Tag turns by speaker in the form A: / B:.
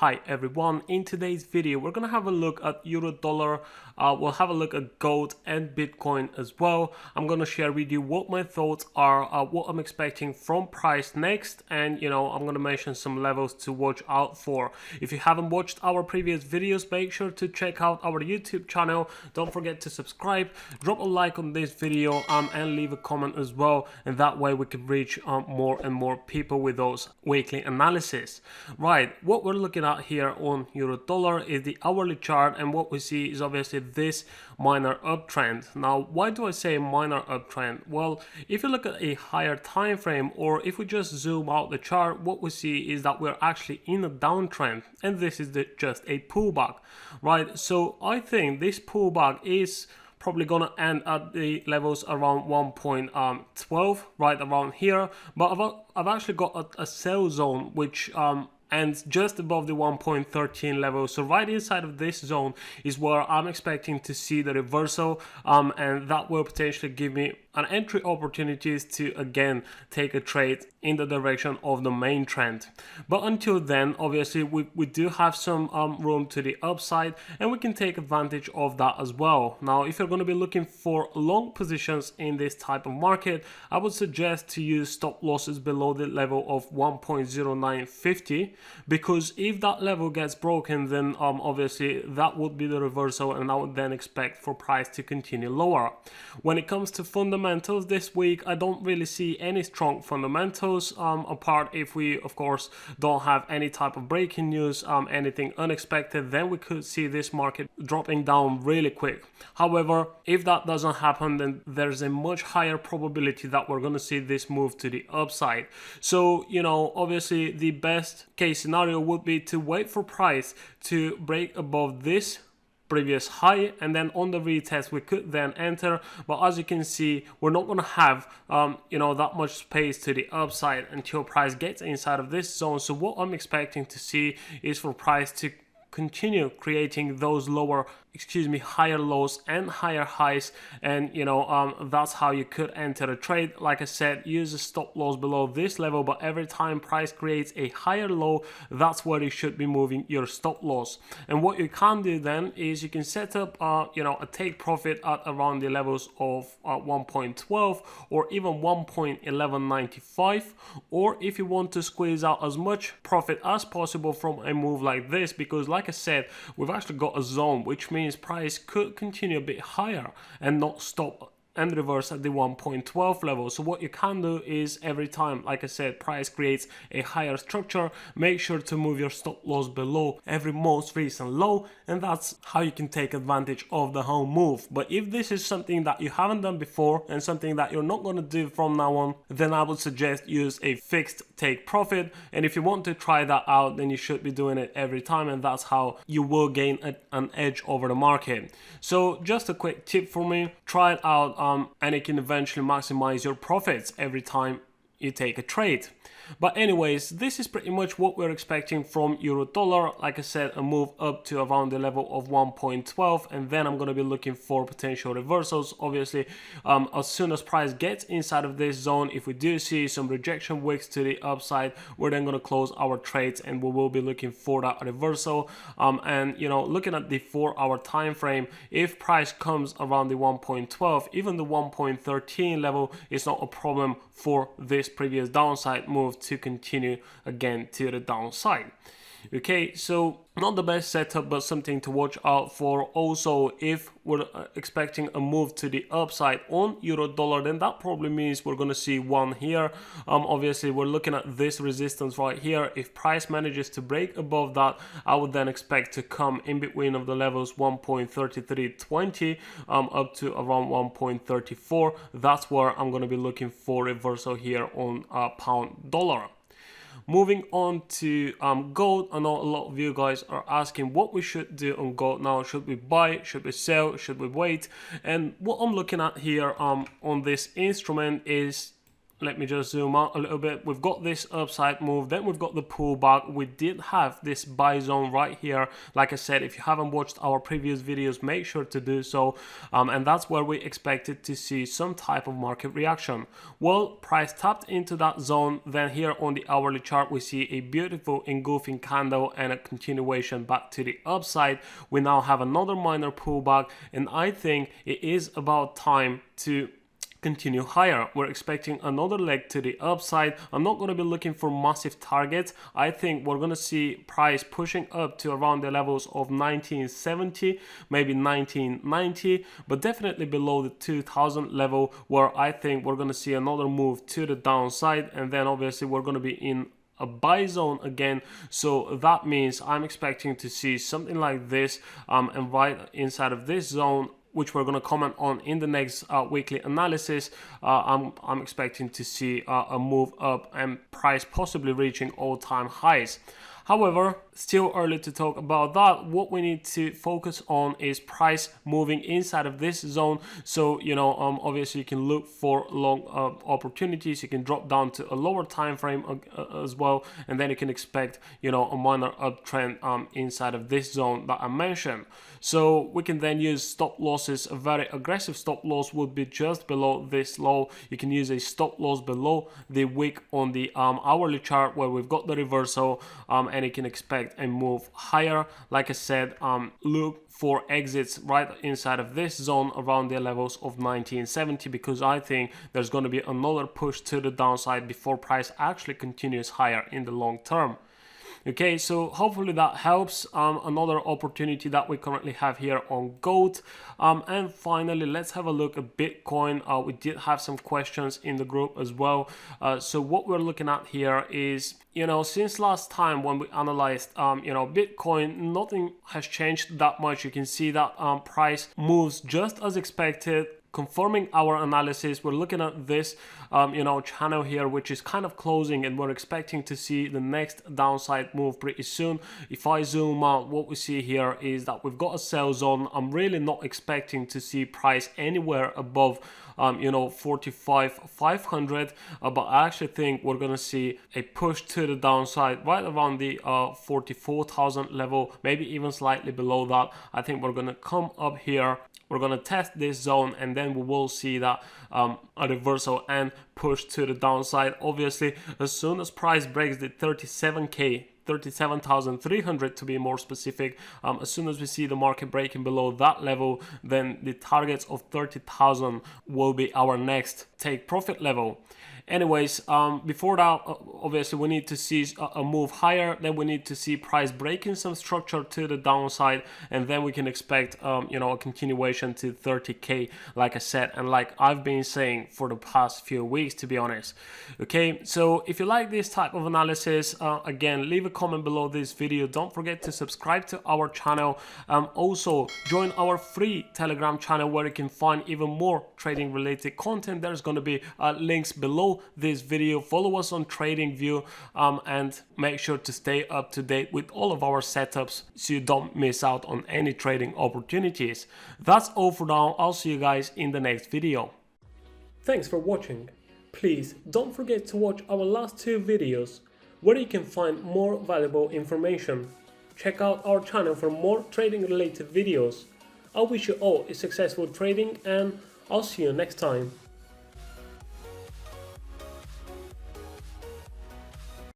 A: Hi everyone, in today's video we're gonna have a look at euro dollar, we'll have a look at gold and Bitcoin as well. I'm gonna share with you what my thoughts are, what I'm expecting from price next, and I'm gonna mention some levels to watch out for. If you haven't watched our previous videos, make sure to check out our YouTube channel. Don't forget to subscribe, drop a like on this video and leave a comment as well, and that way we can reach more and more people with those weekly analysis. Right, what we're looking at here on euro dollar is the hourly chart, and what we see is obviously this minor uptrend. Now, why do I say minor uptrend? Well, if you look at a higher time frame, or if we just zoom out the chart, what we see is that we're actually in a downtrend, and this is just a pullback, right? So I think this pullback is probably gonna end at the levels around 1.12, right around here, but I've actually got a sell zone which ends just above the 1.13 level. So right inside of this zone is where I'm expecting to see the reversal, and that will potentially give me an entry opportunities to again take a trade in the direction of the main trend. But until then, obviously we do have some room to the upside, and we can take advantage of that as well. Now, if you're going to be looking for long positions in this type of market, I would suggest to use stop losses below the level of 1.0950, because if that level gets broken, then obviously that would be the reversal, and I would then expect for price to continue lower. When it comes to fundamentals this week, I don't really see any strong fundamentals, apart if we of course don't have any type of breaking news, anything unexpected, then we could see this market dropping down really quick. However, if that doesn't happen, then there's a much higher probability that we're going to see this move to the upside. So obviously the best case scenario would be to wait for price to break above this previous high, and then on the retest we could then enter. But as you can see, we're not going to have that much space to the upside until price gets inside of this zone. So what I'm expecting to see is for price to continue creating those higher lows and higher highs, and that's how you could enter a trade. Like I said, use a stop loss below this level, but every time price creates a higher low, that's where you should be moving your stop loss. And what you can do then is you can set up a take profit at around the levels of 1.12 or even 1.1195, or if you want to squeeze out as much profit as possible from a move like this, because like I said, we've actually got a zone, which means price could continue a bit higher and not stop and reverse at the 1.12 level. So what you can do is every time, like I said, price creates a higher structure, make sure to move your stop loss below every most recent low, and that's how you can take advantage of the whole move. But if this is something that you haven't done before and something that you're not going to do from now on, then I would suggest use a fixed take profit. And if you want to try that out, then you should be doing it every time, and that's how you will gain an edge over the market. So just a quick tip for me, try it out, and it can eventually maximize your profits every time you take a trade. But anyways, this is pretty much what we're expecting from euro dollar. Like I said, a move up to around the level of 1.12, and then I'm going to be looking for potential reversals. Obviously, as soon as price gets inside of this zone, if we do see some rejection wicks to the upside, we're then going to close our trades, and we will be looking for that reversal. And looking at the 4-hour time frame, if price comes around the 1.12, even the 1.13 level is not a problem for this previous downside move to continue again to the downside. Okay, so not the best setup, but something to watch out for. Also, if we're expecting a move to the upside on euro dollar, then that probably means we're going to see one here. Obviously we're looking at this resistance right here. If price manages to break above that, I would then expect to come in between of the levels 1.3320 up to around 1.34. That's where I'm going to be looking for reversal here on pound dollar. Moving on to gold, I know a lot of you guys are asking what we should do on gold now. Should we buy? Should we sell? Should we wait? And what I'm looking at here on this instrument is let me just zoom out a little bit. We've got this upside move, then we've got the pullback. We did have this buy zone right here. Like I said, if you haven't watched our previous videos, make sure to do so. And that's where we expected to see some type of market reaction. Well, price tapped into that zone. Then here on the hourly chart, we see a beautiful engulfing candle and a continuation back to the upside. We now have another minor pullback, and I think it is about time to continue higher. We're expecting another leg to the upside. I'm not going to be looking for massive targets. I think we're going to see price pushing up to around the levels of 1970, maybe 1990, but definitely below the 2000 level, where I think we're going to see another move to the downside, and then obviously we're going to be in a buy zone again. So that means I'm expecting to see something like this, and right inside of this zone, which we're going to comment on in the next weekly analysis, I'm expecting to see a move up and price possibly reaching all-time highs. However, still early to talk about that. What we need to focus on is price moving inside of this zone. So, obviously you can look for long opportunities. You can drop down to a lower time frame as well, and then you can expect, a minor uptrend inside of this zone that I mentioned. So we can then use stop losses. A very aggressive stop loss would be just below this low. You can use a stop loss below the wick on the hourly chart, where we've got the reversal, and you can expect a move higher. Like I said, look for exits right inside of this zone around the levels of 1970, because I think there's going to be another push to the downside before price actually continues higher in the long term. Okay, so hopefully that helps. Another opportunity that we currently have here on gold. And finally, let's have a look at Bitcoin. We did have some questions in the group as well. So what we're looking at here is, since last time when we analyzed, Bitcoin, nothing has changed that much. You can see that price moves just as expected. Confirming our analysis, we're looking at this channel here, which is kind of closing, and we're expecting to see the next downside move pretty soon. If I zoom out, what we see here is that we've got a sell zone. I'm really not expecting to see price anywhere above 45,500, but I actually think we're gonna see a push to the downside right around the 44,000 level, maybe even slightly below that. I think we're gonna come up here, we're gonna test this zone, and then we will see that a reversal and push to the downside. Obviously, as soon as price breaks the 37k, 37,300 to be more specific, as soon as we see the market breaking below that level, then the targets of 30,000 will be our next take profit level. Anyways, before that, obviously we need to see a move higher, then we need to see price breaking some structure to the downside, and then we can expect a continuation to 30k, like I said, and like I've been saying for the past few weeks, to be honest. Okay, so if you like this type of analysis, again, leave a comment below this video. Don't forget to subscribe to our channel. Also join our free Telegram channel, where you can find even more trading related content. There's going to be links below this video. Follow us on TradingView, and make sure to stay up to date with all of our setups so you don't miss out on any trading opportunities. That's all for now. I'll see you guys in the next video. Thanks for watching. Please don't forget to watch our last two videos, where you can find more valuable information. Check out our channel for more trading related videos. I wish you all a successful trading, and I'll see you next time.